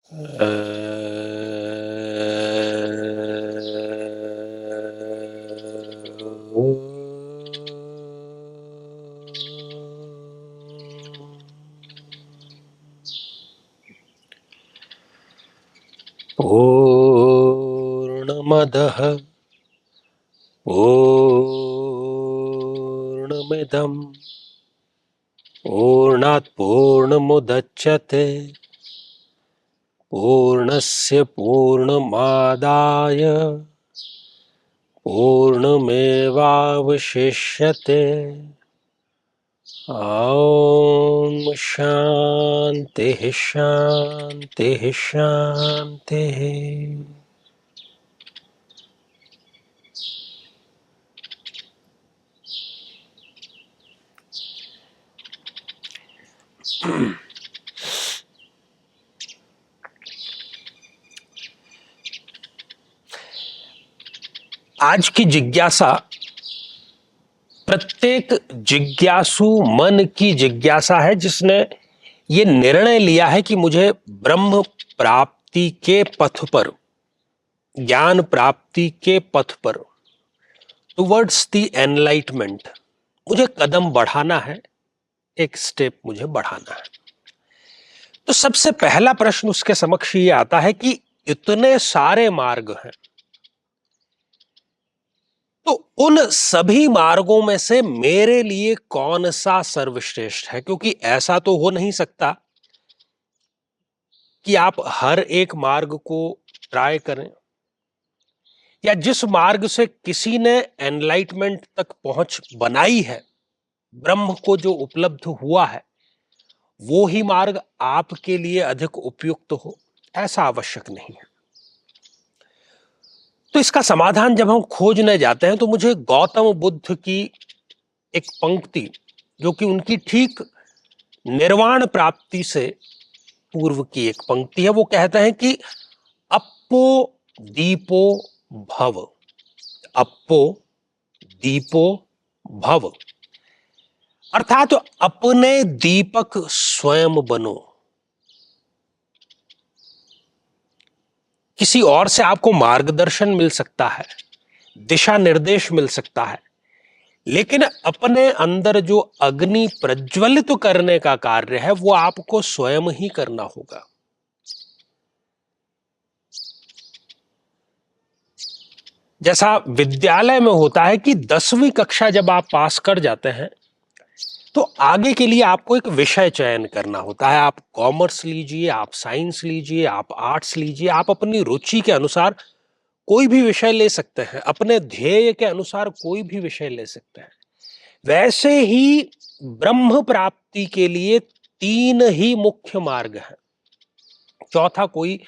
पूर्णमदः पूर्णमिदं पूर्णात् पूर्णमुदच्यते पूर्णस्य पूर्णमादाय पूर्णमेवावशिष्यते। ॐ शान्तिः शान्तिः शान्तिः। आज की जिज्ञासा प्रत्येक जिज्ञासु मन की जिज्ञासा है, जिसने ये निर्णय लिया है कि मुझे ब्रह्म प्राप्ति के पथ पर, ज्ञान प्राप्ति के पथ पर, टुवर्ड्स द एनलाइटमेंट मुझे कदम बढ़ाना है, एक स्टेप मुझे बढ़ाना है। तो सबसे पहला प्रश्न उसके समक्ष ये आता है कि इतने सारे मार्ग हैं, तो उन सभी मार्गों में से मेरे लिए कौन सा सर्वश्रेष्ठ है? क्योंकि ऐसा तो हो नहीं सकता कि आप हर एक मार्ग को ट्राई करें, या जिस मार्ग से किसी ने एनलाइटमेंट तक पहुंच बनाई है, ब्रह्म को जो उपलब्ध हुआ है, वो ही मार्ग आपके लिए अधिक उपयुक्त हो, ऐसा आवश्यक नहीं है। तो इसका समाधान जब हम खोजने जाते हैं तो मुझे गौतम बुद्ध की एक पंक्ति, जो कि उनकी ठीक निर्वाण प्राप्ति से पूर्व की एक पंक्ति है, वो कहते हैं कि अप्पो दीपो भव, अप्पो दीपो भव, अर्थात अपने दीपक स्वयं बनो। किसी और से आपको मार्गदर्शन मिल सकता है, दिशा निर्देश मिल सकता है, लेकिन अपने अंदर जो अग्नि प्रज्वलित करने का कार्य है वो आपको स्वयं ही करना होगा। जैसा विद्यालय में होता है कि 10वीं कक्षा जब आप पास कर जाते हैं तो आगे के लिए आपको एक विषय चयन करना होता है। आप कॉमर्स लीजिए, आप साइंस लीजिए, आप आर्ट्स लीजिए, आप अपनी रुचि के अनुसार कोई भी विषय ले सकते हैं, अपने ध्येय के अनुसार कोई भी विषय ले सकते हैं। वैसे ही ब्रह्म प्राप्ति के लिए 3 ही मुख्य मार्ग हैं, चौथा कोई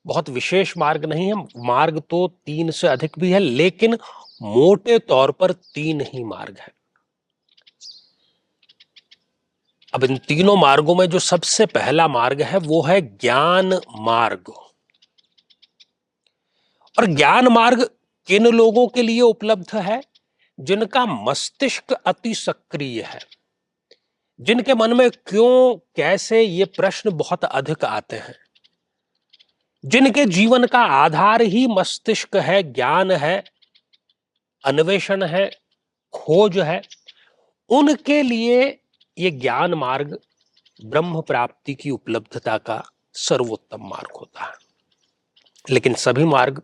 बहुत विशेष मार्ग नहीं है। मार्ग तो 3 से अधिक भी है, लेकिन मोटे तौर पर 3 ही मार्ग है। अब इन तीनों मार्गों में जो सबसे पहला मार्ग है वो है ज्ञान मार्ग। और ज्ञान मार्ग किन लोगों के लिए उपलब्ध है? जिनका मस्तिष्क अति सक्रिय है, जिनके मन में क्यों कैसे ये प्रश्न बहुत अधिक आते हैं, जिनके जीवन का आधार ही मस्तिष्क है, ज्ञान है, अन्वेषण है, खोज है, उनके लिए ये ज्ञान मार्ग ब्रह्म प्राप्ति की उपलब्धता का सर्वोत्तम मार्ग होता है। लेकिन सभी मार्ग,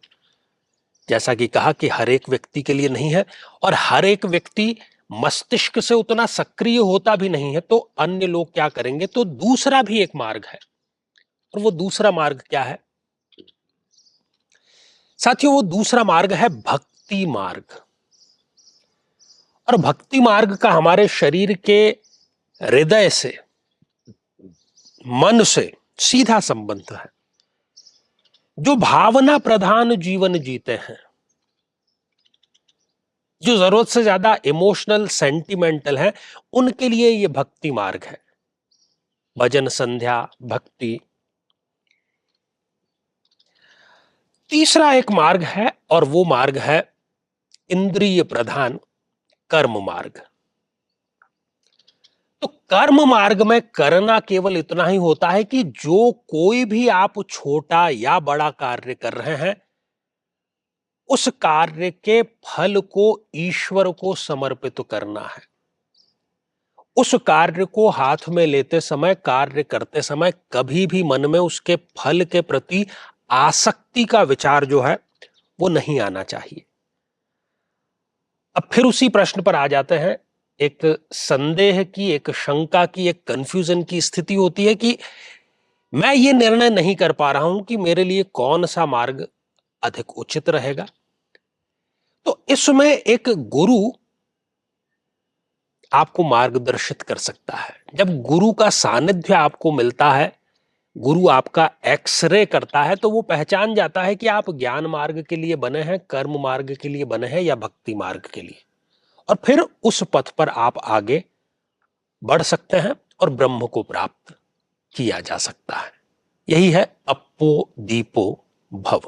जैसा कि कहा, कि हर एक व्यक्ति के लिए नहीं है, और हर एक व्यक्ति मस्तिष्क से उतना सक्रिय होता भी नहीं है। तो अन्य लोग क्या करेंगे? तो दूसरा भी एक मार्ग है, और वो दूसरा मार्ग क्या है साथियों? वो दूसरा मार्ग है भक्ति मार्ग। और भक्ति मार्ग का हमारे शरीर के हृदय से, मन से सीधा संबंध है। जो भावना प्रधान जीवन जीते हैं, जो जरूरत से ज्यादा इमोशनल सेंटिमेंटल है, उनके लिए यह भक्ति मार्ग है। भजन, संध्या, भक्ति। तीसरा एक मार्ग है, और वो मार्ग है इंद्रिय प्रधान कर्म मार्ग। तो कर्म मार्ग में करना केवल इतना ही होता है कि जो कोई भी आप छोटा या बड़ा कार्य कर रहे हैं, उस कार्य के फल को ईश्वर को समर्पित करना है। उस कार्य को हाथ में लेते समय, कार्य करते समय कभी भी मन में उसके फल के प्रति आसक्ति का विचार जो है वो नहीं आना चाहिए। अब फिर उसी प्रश्न पर आ जाते हैं। एक संदेह की, एक शंका की, एक कंफ्यूजन की स्थिति होती है कि मैं ये निर्णय नहीं कर पा रहा हूं कि मेरे लिए कौन सा मार्ग अधिक उचित रहेगा। तो इसमें एक गुरु आपको मार्गदर्शित कर सकता है। जब गुरु का सानिध्य आपको मिलता है, गुरु आपका एक्सरे करता है, तो वो पहचान जाता है कि आप ज्ञान मार्ग के लिए बने हैं, कर्म मार्ग के लिए बने हैं या भक्ति मार्ग के लिए। और फिर उस पथ पर आप आगे बढ़ सकते हैं और ब्रह्म को प्राप्त किया जा सकता है। यही है अप्पो दीपो भव।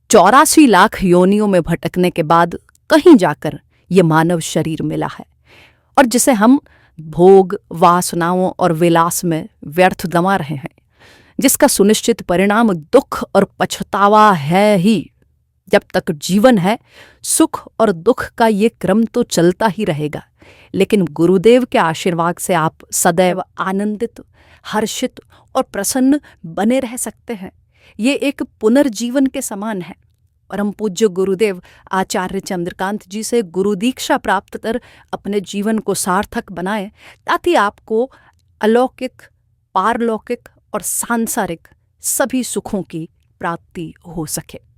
84 लाख योनियों में भटकने के बाद कहीं जाकर ये मानव शरीर मिला है, और जिसे हम भोग, वासनाओं और विलास में व्यर्थ दमा रहे हैं, जिसका सुनिश्चित परिणाम दुख और पछतावा है ही। जब तक जीवन है, सुख और दुख का ये क्रम तो चलता ही रहेगा, लेकिन गुरुदेव के आशीर्वाद से आप सदैव आनंदित, हर्षित और प्रसन्न बने रह सकते हैं। ये एक पुनर्जीवन के समान है। परम पूज्य गुरुदेव आचार्य चंद्रकांत जी से गुरु दीक्षा प्राप्त कर अपने जीवन को सार्थक बनाएं, ताकि आपको अलौकिक, पारलौकिक और सांसारिक सभी सुखों की प्राप्ति हो सके।